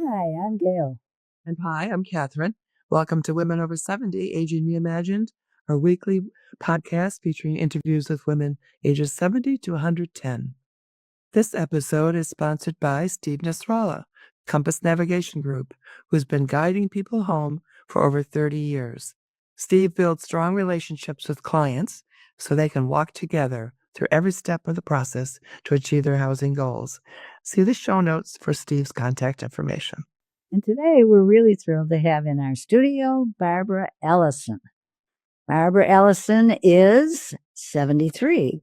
Hi, I'm Gail. And hi, I'm Catherine. Welcome to Women Over 70, Aging Reimagined, our weekly podcast featuring interviews with women ages 70 to 110. This episode is sponsored by Steve Nasrallah, Compass Navigation Group, who's been guiding people home for over 30 years. Steve builds strong relationships with clients so they can walk together through every step of the process to achieve their housing goals. See the show notes for Steve's contact information. And today we're really thrilled to have in our studio Barbara Ellison. Barbara Ellison is 73,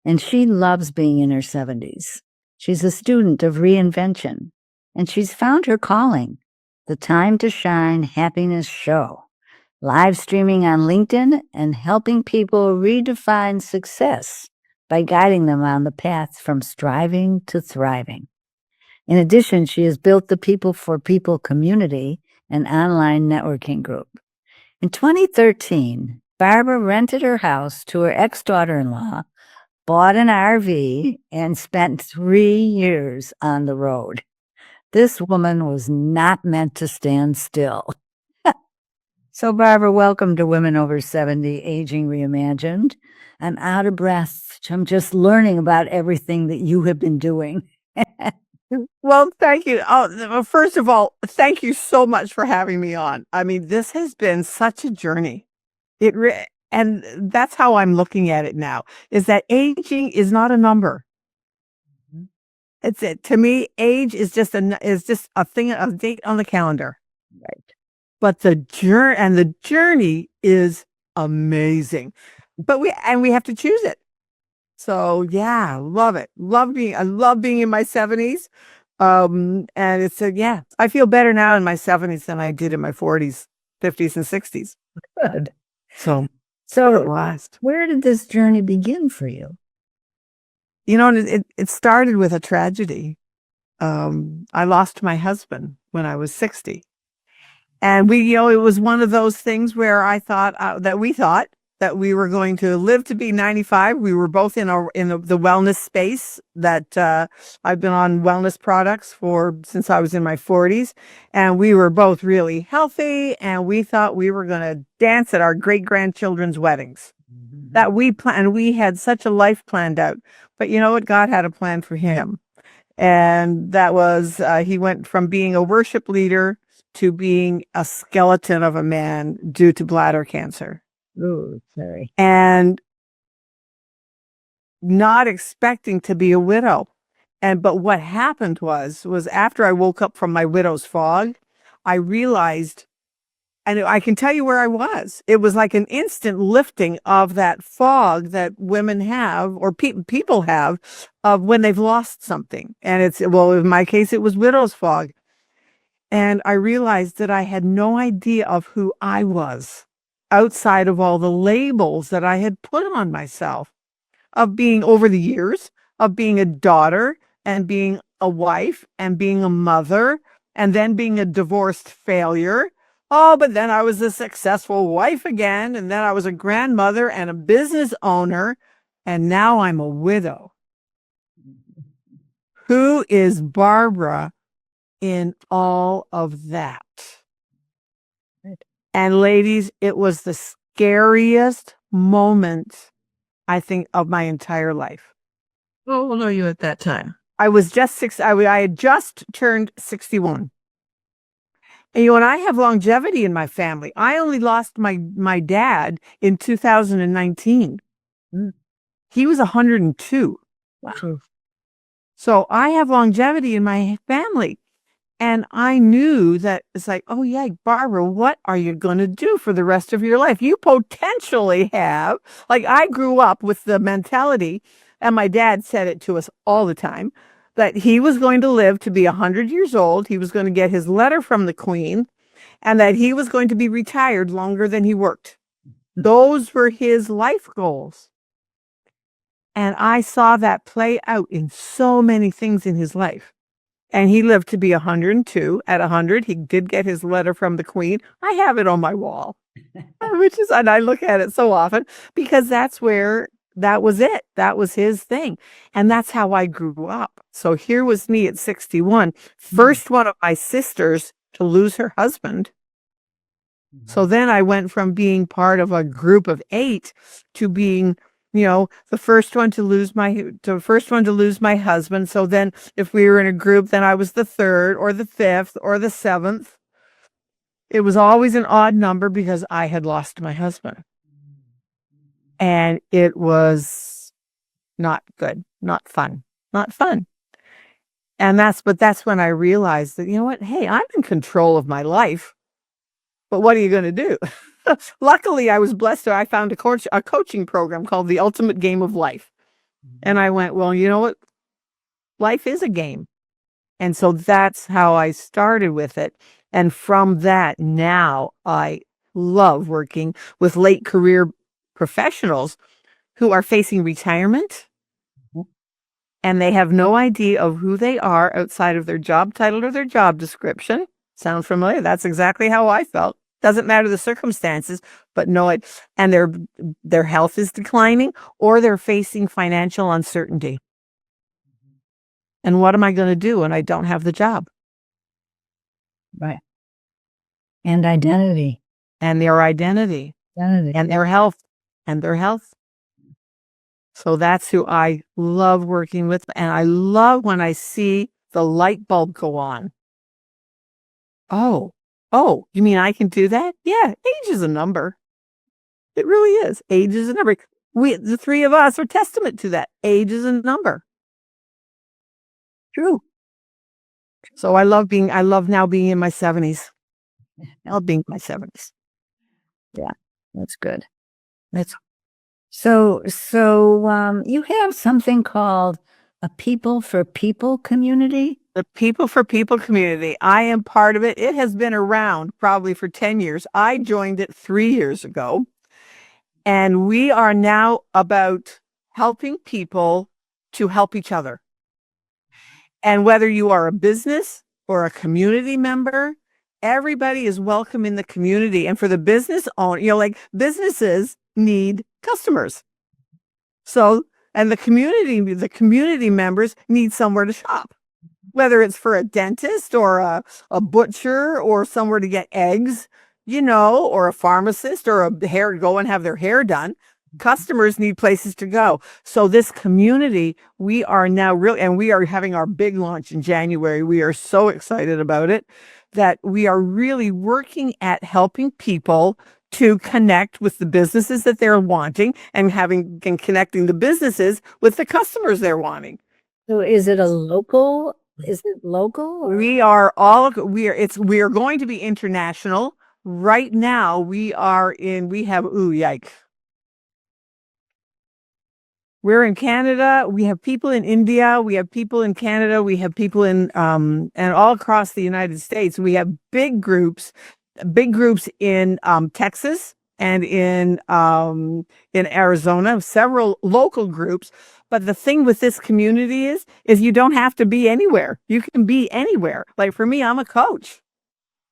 and she loves being in her 70s. She's a student of reinvention, and she's found her calling, the Time to Shine Happiness Show, live streaming on LinkedIn and helping people redefine success by guiding them on the path from striving to thriving. In addition, she has built the People for People community, an online networking group. In 2013, Barbara rented her house to her ex-daughter-in-law, bought an RV, and spent 3 years on the road. This woman was not meant to stand still. So, Barbara, welcome to Women Over 70, Aging Reimagined. I'm out of breath. I'm just learning about everything that you have been doing. Well, thank you. First of all, thank you so much for having me on. I mean, this has been such a journey. And that's how I'm looking at it now, is that aging is not a number. To me, age is just a thing, a date on the calendar. Right. But the journey is amazing. But we have to choose it. So yeah, love it. I love being in my 70s. And I feel better now in my 70s than I did in my 40s, 50s, and 60s. Good. So last. Where did this journey begin for you? You know, it started with a tragedy. I lost my husband when I was 60. And it was one of those things where I thought we thought that we were going to live to be 95. We were both in the wellness space that I've been on wellness products since I was in my 40s. And we were both really healthy. And we thought we were going to dance at our great-grandchildren's weddings. That we planned. We had such a life planned out. But you know what? God had a plan for him. And that was, he went from being a worship leader to being a skeleton of a man due to bladder cancer. Oh, sorry. And not expecting to be a widow. But what happened was after I woke up from my widow's fog, I realized, and I can tell you where I was. It was like an instant lifting of that fog that women have, or people have, of when they've lost something. And in my case, it was widow's fog. And I realized that I had no idea of who I was outside of all the labels that I had put on myself, of being, over the years, of being a daughter and being a wife and being a mother and then being a divorced failure. Oh, but then I was a successful wife again, and then I was a grandmother and a business owner, and now I'm a widow. Who is Barbara in all of that? And ladies, it was the scariest moment, I think, of my entire life. How old are you at that time? I was just I had just turned 61. And and I have longevity in my family. I only lost my dad in 2019. He was 102. Wow. So I have longevity in my family. And I knew that it's like, oh yeah, Barbara, what are you going to do for the rest of your life? You potentially have, like, I grew up with the mentality, and my dad said it to us all the time, that he was going to live to be 100 years old. He was going to get his letter from the Queen, and that he was going to be retired longer than he worked. Those were his life goals. And I saw that play out in so many things in his life. And he lived to be 102. At 100, he did get his letter from the Queen. I have it on my wall, and I look at it so often, because that's where that was it. That was his thing. And that's how I grew up. So here was me at 61, first one of my sisters to lose her husband. So then I went from being part of a group of 8 to being, the first one to lose my husband. So then if we were in a group, then I was the 3rd or the 5th or the 7th. It was always an odd number because I had lost my husband. And it was not good, not fun. And that's when I realized that, you know what? Hey, I'm in control of my life. But what are you going to do? Luckily, I was blessed. I found a coaching program called The Ultimate Game of Life. And I went, well, you know what? Life is a game. And so that's how I started with it. And from that, now I love working with late career professionals who are facing retirement and they have no idea of who they are outside of their job title or their job description. Sound familiar? That's exactly how I felt. Doesn't matter the circumstances, but know it. And their health is declining or they're facing financial uncertainty. And what am I going to do when I don't have the job? Right. And identity. And their identity. Identity. And their health. And their health. So that's who I love working with. And I love when I see the light bulb go on. Oh, you mean I can do that? Yeah, age is a number. It really is. Age is a number. The 3 of us are testament to that. Age is a number. True. So I love now being in my 70s. I love being in my 70s. Yeah, that's good. So you have something called a People for People community? The People for People community. I am part of it. It has been around probably for 10 years. I joined it 3 years ago. And we are now about helping people to help each other. And whether you are a business or a community member, everybody is welcome in the community. And for the business owner, businesses need customers. So, and the community members need somewhere to shop, whether it's for a dentist or a butcher or somewhere to get eggs, or a pharmacist or go and have their hair done. Customers need places to go. So this community, we are now and we are having our big launch in January. We are so excited about it that we are really working at helping people to connect with the businesses that they're wanting and connecting the businesses with the customers they're wanting. So is it local? We are going to be international. Right now we're in Canada. We have people in India. We have people in Canada. We have people in, and all across the United States. We have big groups in Texas and in Arizona, several local groups. But the thing with this community is you don't have to be anywhere. You can be anywhere. Like for me, I'm a coach.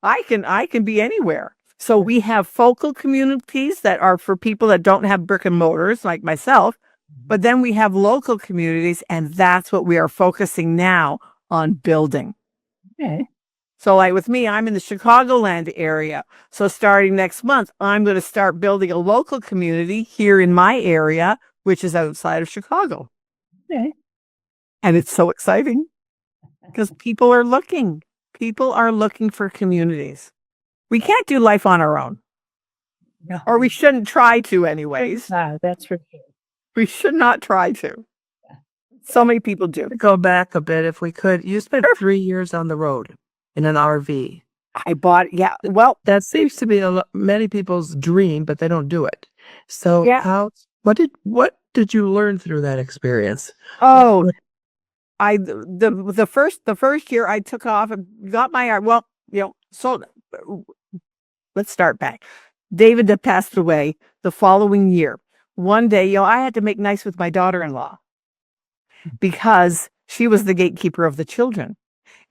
I can be anywhere. So we have focal communities that are for people that don't have brick and mortars like myself. But then we have local communities, and that's what we are focusing now on building. Okay. So like with me, I'm in the Chicagoland area. So starting next month, I'm going to start building a local community here in my area, which is outside of Chicago. Okay. And it's so exciting because people are looking for communities. We can't do life on our own. No. Or we shouldn't try to anyways. That's for sure. We should not try to. So many people do. Go back a bit if we could. You spent 3 years on the road in an RV. I bought, well, That seems to be many people's dream, but they don't do it. So yeah. What did you learn through that experience? Oh, the first year I took off and got my, so let's start back. David had passed away the following year. One day, I had to make nice with my daughter-in-law because she was the gatekeeper of the children.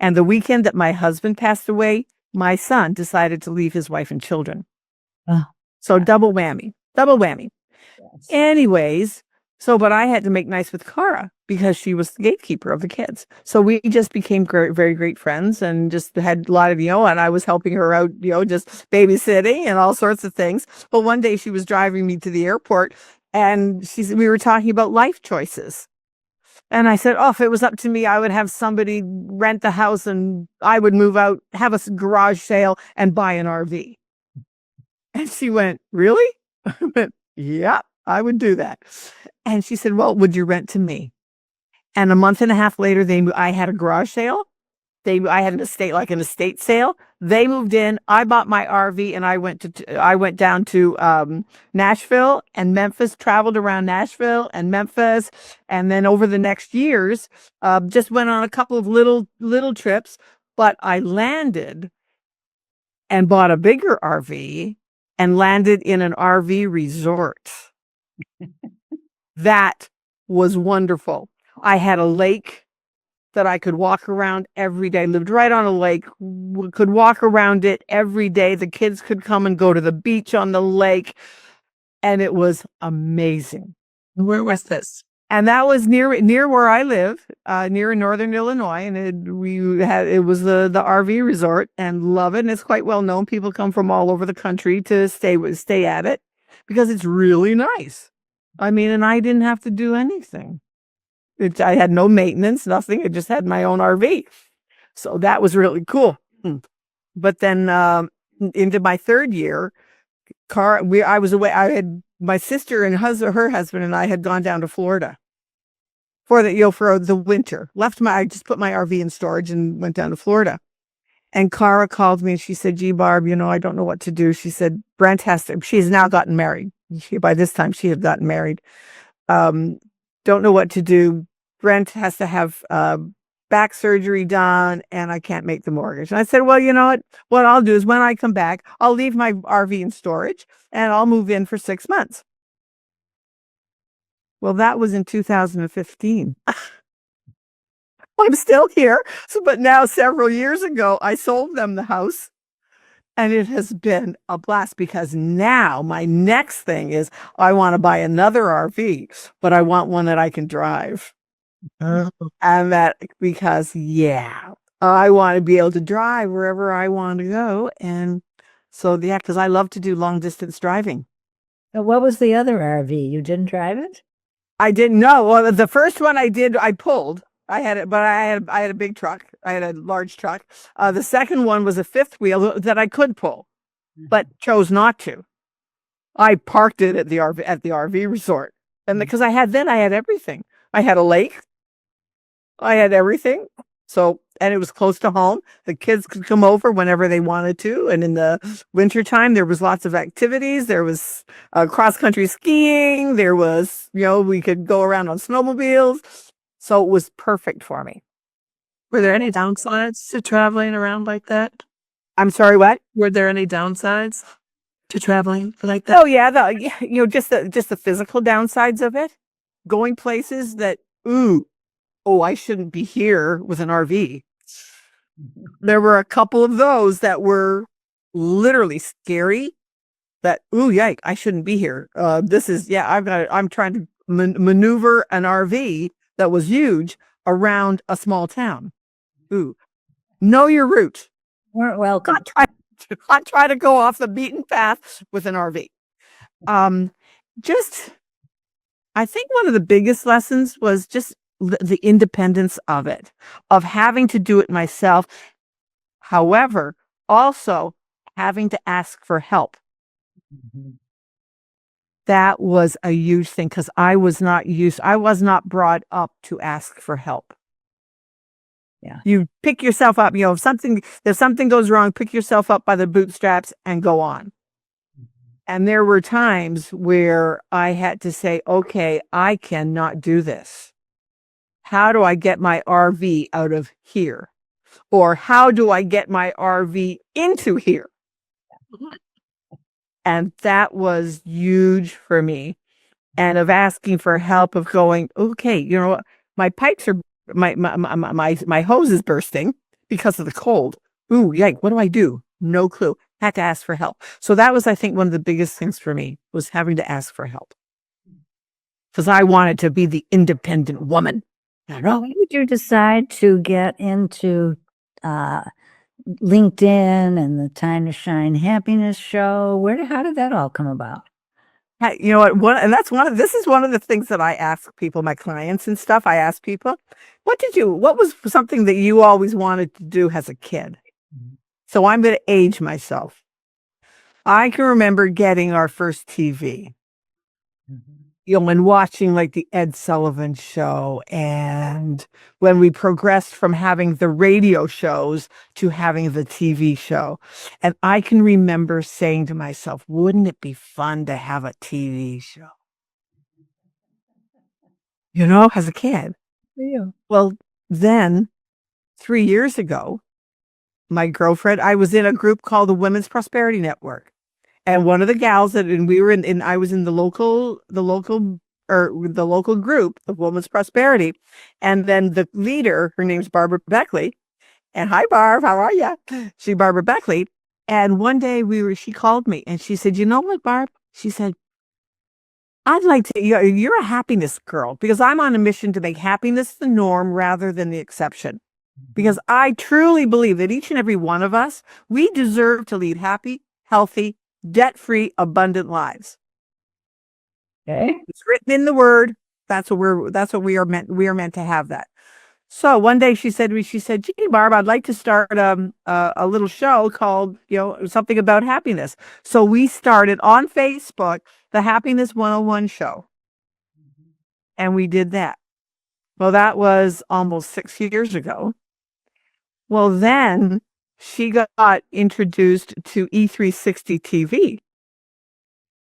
And the weekend that my husband passed away, my son decided to leave his wife and children. So double whammy. Yes. Anyways, So, but I had to make nice with Cara because she was the gatekeeper of the kids. So we just became very great friends and just had a lot of, and I was helping her out, just babysitting and all sorts of things. But one day she was driving me to the airport and we were talking about life choices. And I said, oh, if it was up to me, I would have somebody rent the house and I would move out, have a garage sale and buy an RV. And she went, really? I went, yeah, I would do that. And she said, well, would you rent to me? And a month and a half later, I had a garage sale. I had an estate sale. They moved in. I bought my RV and I went down to Nashville and Memphis, traveled around Nashville and Memphis. And then over the next years, just went on a couple of little trips, but I landed and bought a bigger RV and landed in an RV resort. That was wonderful. I had a lake that I could walk around every day, lived right on a lake, could walk around it every day. The kids could come and go to the beach on the lake. And it was amazing. Where was this? And that was near where I live, near in northern Illinois. And it was the RV resort and love it. And it's quite well known. People come from all over the country to stay at it because it's really nice. I mean, and I didn't have to do anything. I had no maintenance, nothing. I just had my own RV. So that was really cool. But then into my third year, I was away. I had my sister and her husband and I had gone down to Florida for the winter. I just put my RV in storage and went down to Florida. And Cara called me and she said, gee, Barb, I don't know what to do. She said, Brent she's now gotten married. By this time she had gotten married. Don't know what to do. Brent has to have back surgery done and I can't make the mortgage. And I said, well, you know what I'll do is when I come back, I'll leave my RV in storage and I'll move in for 6 months. Well, that was in 2015. I'm still here. But now several years ago, I sold them the house. And it has been a blast because now my next thing is I want to buy another RV, but I want one that I can drive. And because I want to be able to drive wherever I want to go. And so, because I love to do long distance driving. Now, what was the other RV? You didn't drive it? I didn't know. Well, the first one I did, I pulled. I had it, but I had a big truck. I had a large truck. The second one was a fifth wheel that I could pull, but chose not to. I parked it at the RV resort, and because I had everything. I had a lake. I had everything. So, and it was close to home. The kids could come over whenever they wanted to. And in the wintertime, there was lots of activities. There was cross-country skiing. There was, we could go around on snowmobiles. So it was perfect for me. Were there any downsides to traveling around like that? I'm sorry, what? Were there any downsides to traveling like that? Oh, yeah. Just the physical downsides of it. Going places that, I shouldn't be here with an RV. There were a couple of those that were literally scary that, yike, I shouldn't be here. I'm trying to maneuver an RV that was huge around a small town. Know your route. Weren't welcome. Not try to go off the beaten path with an RV. I think one of the biggest lessons was just the independence of it, of having to do it myself. However, also having to ask for help. That was a huge thing because I was not brought up to ask for help. Yeah. You pick yourself up, if something goes wrong, pick yourself up by the bootstraps and go on. And there were times where I had to say, okay, I cannot do this. How do I get my RV out of here? Or how do I get my RV into here? And that was huge for me. And of asking for help, of going, okay, my pipes are, my hose is bursting because of the cold. Yike, what do I do? No clue. Had to ask for help. So that was, I think, one of the biggest things for me was having to ask for help. because I wanted to be the independent woman. When did you decide to get into LinkedIn and the Time to Shine Happiness show? How did that all come about? You know what? This is one of the things that I ask people, my clients and stuff. I ask people, what was something that you always wanted to do as a kid? So I'm going to age myself. I can remember getting our first TV, and watching like the Ed Sullivan Show. And when we progressed from having the radio shows to having the TV show. And I can remember saying to myself, wouldn't it be fun to have a TV show? As a kid. Yeah. Well, then 3 years ago, my girlfriend, I was in a group called the Women's Prosperity Network. And one of the gals I was in the local group of Women's Prosperity. And then the leader, her name's Barbara Beckley. And hi, Barb, how are you? She's Barbara Beckley. And one day she called me and she said, you know what, Barb? She said, I'd like to, you're a happiness girl, because I'm on a mission to make happiness the norm rather than the exception. Because I truly believe that each and every one of us, we deserve to lead happy, healthy, debt-free, abundant lives. Okay. It's written in the word. That's what we are meant to have that. So one day she said to me, gee, Barb, I'd like to start a little show called, something about happiness. So we started on Facebook, the Happiness 101 show. And we did that. Well, that was almost 6 years ago. Well, then she got introduced to E360 TV.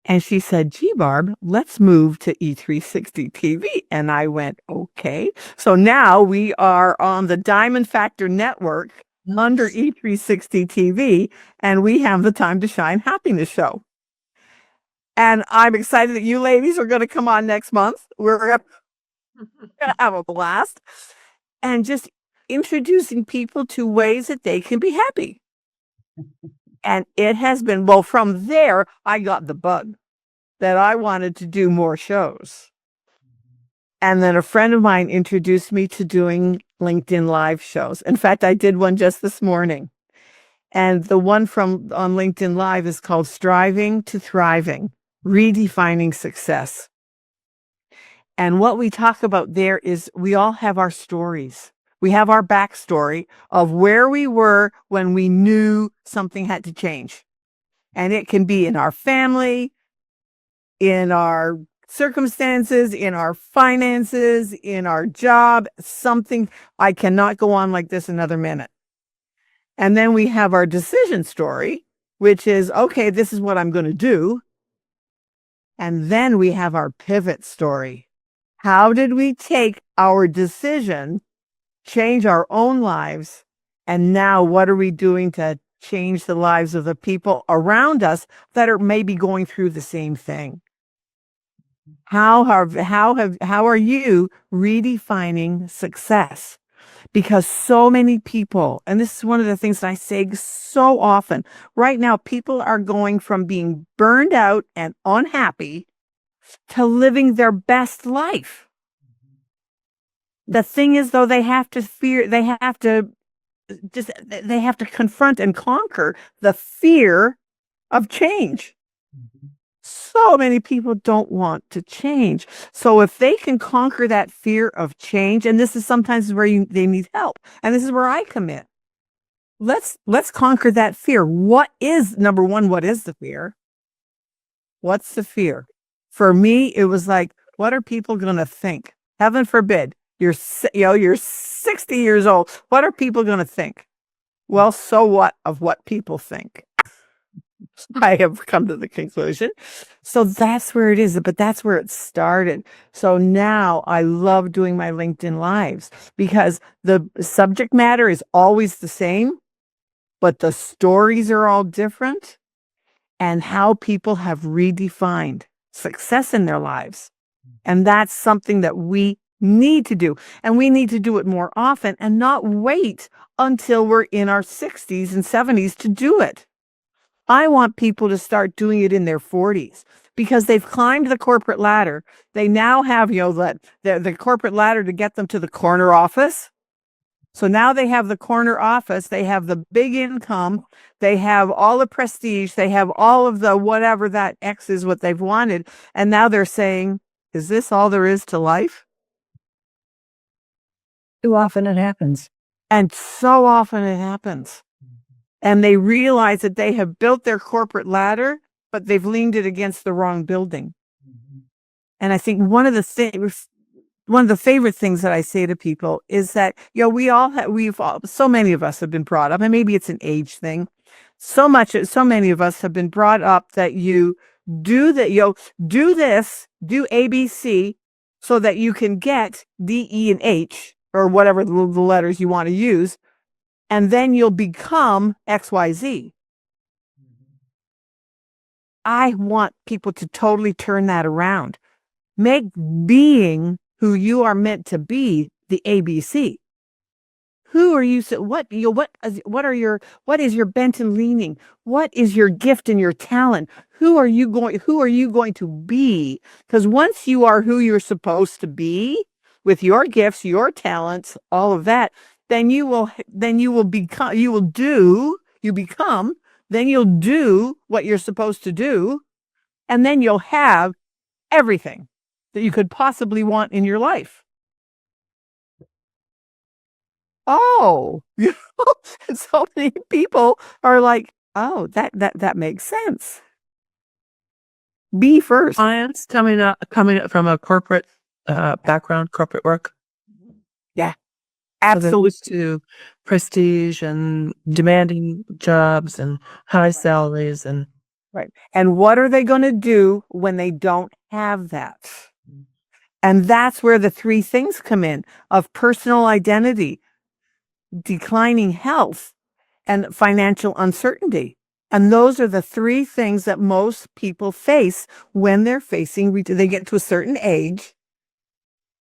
And she said, gee, Barb, let's move to E360 TV. And I went, okay. So now we are on the Diamond Factor Network under E360 TV, and we have the Time to Shine Happiness show. And I'm excited that you ladies are going to come on next month. We're going to have a blast. And just introducing people to ways that they can be happy. And it has been, well, from there, I got the bug that I wanted to do more shows. And then a friend of mine introduced me to doing LinkedIn Live shows. In fact, I did one just this morning. And the one on LinkedIn Live is called Striving to Thriving, Redefining Success. And what we talk about there is we all have our stories. We have our backstory of where we were when we knew something had to change. And it can be in our family, in our circumstances, in our finances, in our job, something. I cannot go on like this another minute. And then we have our decision story, which is, okay, this is what I'm going to do. And then we have our pivot story. How did we take our decision, change our own lives, and now what are we doing to change the lives of the people around us that are maybe going through the same thing? How are you redefining success? Because so many people, and this is one of the things that I say so often, right now, people are going from being burned out and unhappy to living their best life. The thing is, though, they have to confront and conquer the fear of change. So many people don't want to change. So if they can conquer that fear of change, and this is sometimes where they need help, and this is where I come in. Let's conquer that fear. Number one, what is the fear? What's the fear? For me, it was like, what are people going to think? Heaven forbid, you're 60 years old. What are people going to think? Well, so what of what people think? I have come to the conclusion. So that's where it is, but that's where it started. So now I love doing my LinkedIn Lives because the subject matter is always the same, but the stories are all different and how people have redefined success in their lives. And that's something that we need to do. And we need to do it more often and not wait until we're in our 60s and 70s to do it. I want people to start doing it in their 40s because they've climbed the corporate ladder. They now have, the corporate ladder to get them to the corner office. So now they have the corner office, they have the big income, they have all the prestige, they have all of the whatever that X is what they've wanted. And now they're saying, is this all there is to life? Too often it happens. And so often it happens. And they realize that they have built their corporate ladder, but they've leaned it against the wrong building. And I think one of the favorite things that I say to people is that, so many of us have been brought up, and maybe it's an age thing. So many of us have been brought up that you do this, do ABC so that you can get D, E, and H, or whatever the letters you want to use. And then you'll become XYZ. I want people to totally turn that around. Make being who you are meant to be the ABC. Who are you? What is your bent and leaning? What is your gift and your talent? Who are you going to be? Because once you are who you're supposed to be with your gifts, your talents, all of that, then you'll do what you're supposed to do, and then you'll have everything that you could possibly want in your life. Oh, so many people are like, oh, that makes sense. Be first. Clients coming up from a corporate background, corporate work. Yeah, Absolutely. absolutely. To prestige and demanding jobs and high salaries and Right. And what are they going to do when they don't have that? And that's where the three things come in of personal identity, declining health, and financial uncertainty. And those are the three things that most people face when they're they get to a certain age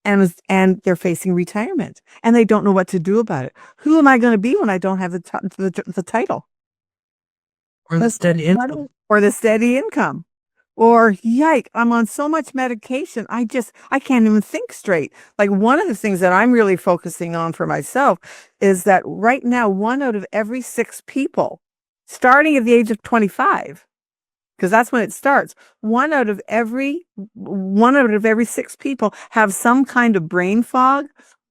and they're facing retirement and they don't know what to do about it. Who am I going to be when I don't have the title? or the steady income. Or the steady income. Or yike, I'm on so much medication. I can't even think straight. Like one of the things that I'm really focusing on for myself is that right now, 1 out of every 6 people, starting at the age of 25, because that's when it starts, 1 out of every 6 people have some kind of brain fog,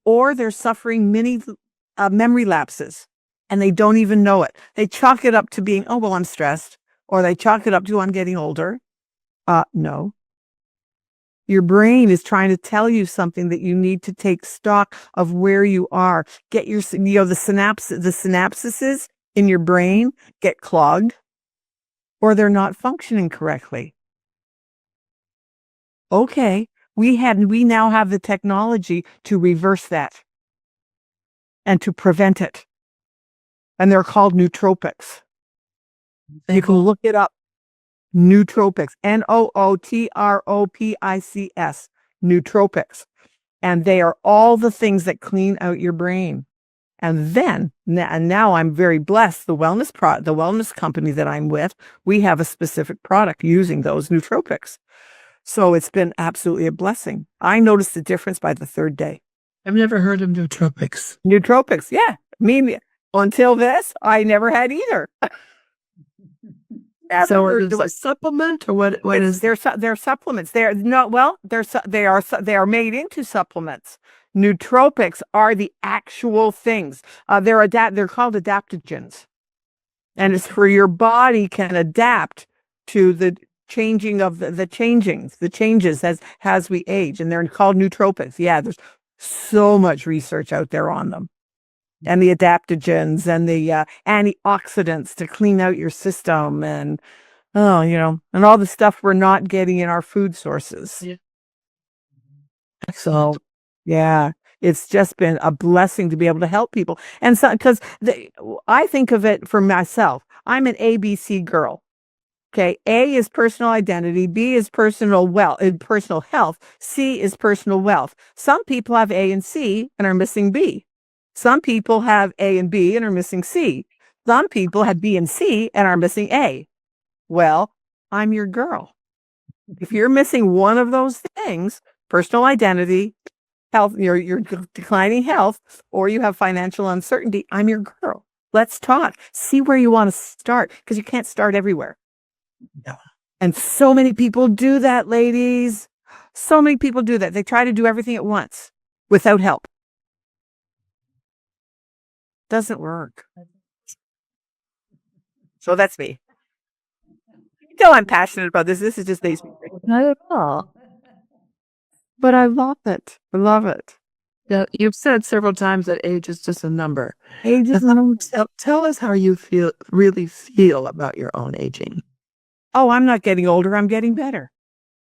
or they're suffering many memory lapses, and they don't even know it. They chalk it up to being, oh, well, I'm stressed, or they chalk it up to I'm getting older. No. Your brain is trying to tell you something that you need to take stock of where you are. Get the synapses in your brain get clogged, or they're not functioning correctly. Okay, we now have the technology to reverse that and to prevent it. And they're called nootropics. You can look it up. Nootropics, Nootropics, nootropics. And they are all the things that clean out your brain. And now I'm very blessed. The wellness company that I'm with, we have a specific product using those nootropics. So it's been absolutely a blessing. I noticed the difference by the 3rd day. I've never heard of nootropics. Nootropics, yeah. Until this, I never had either. So is it a supplement or what is? They're supplements. They are made into supplements. Nootropics are the actual things. They're called adaptogens, and it's for your body can adapt to the changing of the changes as we age, and they're called nootropics. Yeah, there's so much research out there on them. And the adaptogens and the antioxidants to clean out your system and all the stuff we're not getting in our food sources. Yeah. So, yeah, it's just been a blessing to be able to help people. And so, because I think of it for myself, I'm an ABC girl. Okay, A is personal identity, B is personal health, C is personal wealth. Some people have A and C and are missing B. Some people have A and B and are missing C. Some people have B and C and are missing A. Well, I'm your girl. If you're missing one of those things, personal identity, health, your declining health, or you have financial uncertainty, I'm your girl. Let's talk. See where you want to start, because you can't start everywhere. No. And so many people do that, ladies. So many people do that. They try to do everything at once without help. Doesn't work. So that's me. You know I'm passionate about this. This is just makes me great. Not at all. But I love it. I love it. Now, you've said several times that age is just a number. Age is Tell us how you really feel about your own aging. Oh, I'm not getting older. I'm getting better.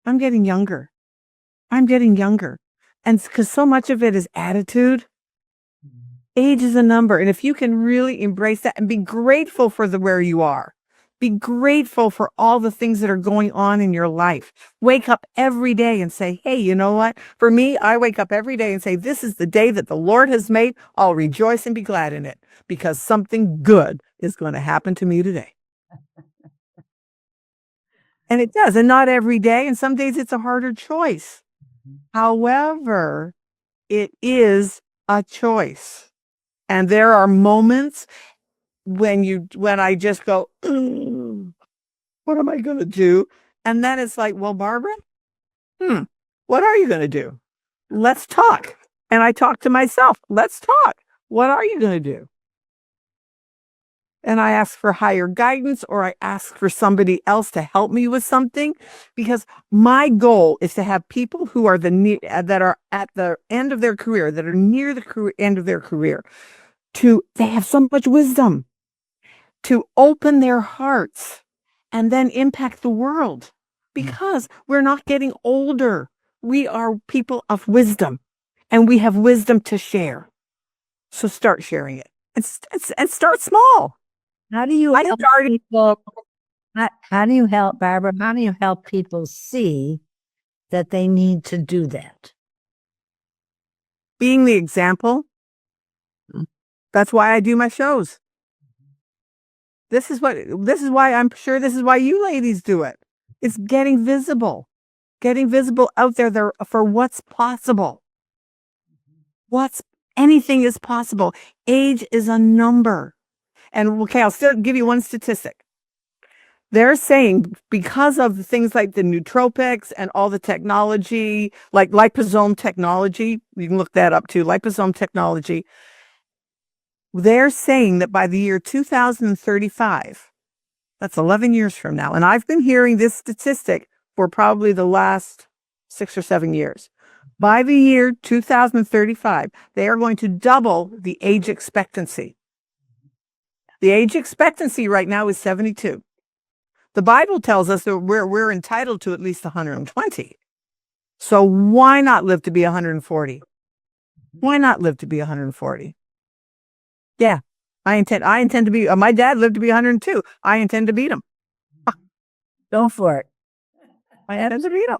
I'm getting younger. I'm getting younger. And because so much of it is attitude, age is a number. And if you can really embrace that and be grateful for where you are, be grateful for all the things that are going on in your life. Wake up every day and say, hey, you know what? For me, I wake up every day and say, this is the day that the Lord has made. I'll rejoice and be glad in it, because something good is going to happen to me today. And it does. And not every day. And some days it's a harder choice. However, it is a choice. And there are moments when I just go, what am I going to do? And then it's like, well, Barbara, what are you going to do? Let's talk. And I talk to myself. Let's talk. What are you going to do? And I ask for higher guidance, or I ask for somebody else to help me with something, because my goal is to have people who are that are at the end of their career, that are near the end of their career, they have so much wisdom to open their hearts and then impact the world, because we're not getting older. We are people of wisdom, and we have wisdom to share. So start sharing it, and start small. How do you help people? How do you help, Barbara? How do you help people see that they need to do that? Being the example. That's why I do my shows. This is why I'm sure this is why you ladies do it. It's getting visible out there for what's possible. Anything is possible. Age is a number. And okay, I'll still give you one statistic. They're saying, because of things like the nootropics and all the technology, like liposome technology, you can look that up too, liposome technology. They're saying that by the year 2035, that's 11 years from now, and I've been hearing this statistic for probably the last 6 or 7 years. By the year 2035, they are going to double the age expectancy. The age expectancy right now is 72. The Bible tells us that we're entitled to at least 120. So why not live to be 140? Why not live to be 140? Yeah, I intend to be, my dad lived to be 102. I intend to beat him. Go for it. I intend to beat him.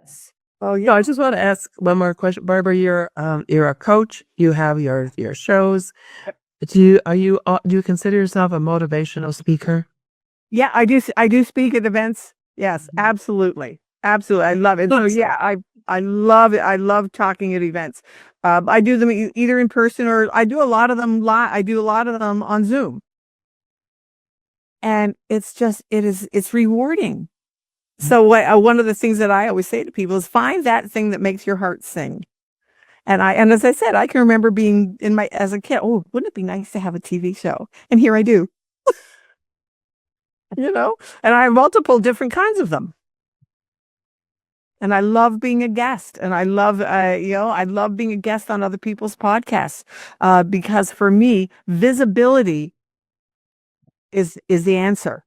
Yes. Oh, yeah. I just want to ask one more question. Barbara, you're a coach. You have your shows. Do you consider yourself a motivational speaker? Yeah, I do speak at events. Yes, absolutely. Absolutely. I love it. So yeah, I love it. I love talking at events. I do them either in person, or I do a lot of them live. I do a lot of them on Zoom. And it's rewarding. So one of the things that I always say to people is, find that thing that makes your heart sing. And as I said, I can remember being as a kid, oh, wouldn't it be nice to have a TV show? And here I do. And I have multiple different kinds of them. And I love being a guest, and I love being a guest on other people's podcasts, because for me, visibility is the answer.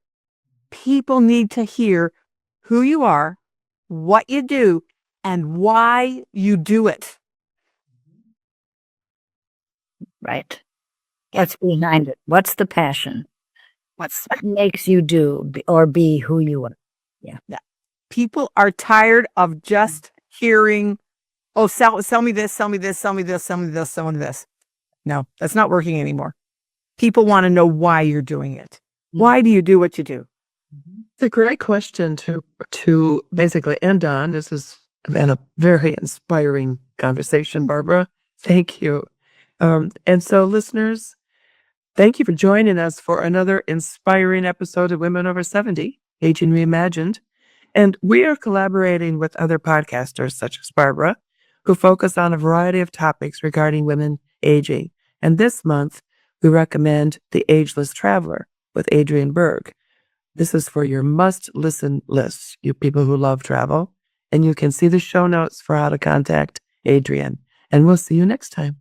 People need to hear who you are, what you do, and why you do it. Right. What's behind it? What's the passion? What makes you do or be who you are? Yeah. People are tired of just hearing, oh, sell me this, sell me this, sell me this, sell me this, sell me this. No, that's not working anymore. People want to know why you're doing it. Why do you do what you do? It's a great question to basically end on. This has been a very inspiring conversation, Barbara. Thank you. And so, listeners, thank you for joining us for another inspiring episode of Women Over 70, Aging Reimagined. And we are collaborating with other podcasters such as Barbara, who focus on a variety of topics regarding women aging. And this month, we recommend The Ageless Traveler with Adrienne Berg. This is for your must-listen list, you people who love travel. And you can see the show notes for how to contact Adrienne. And we'll see you next time.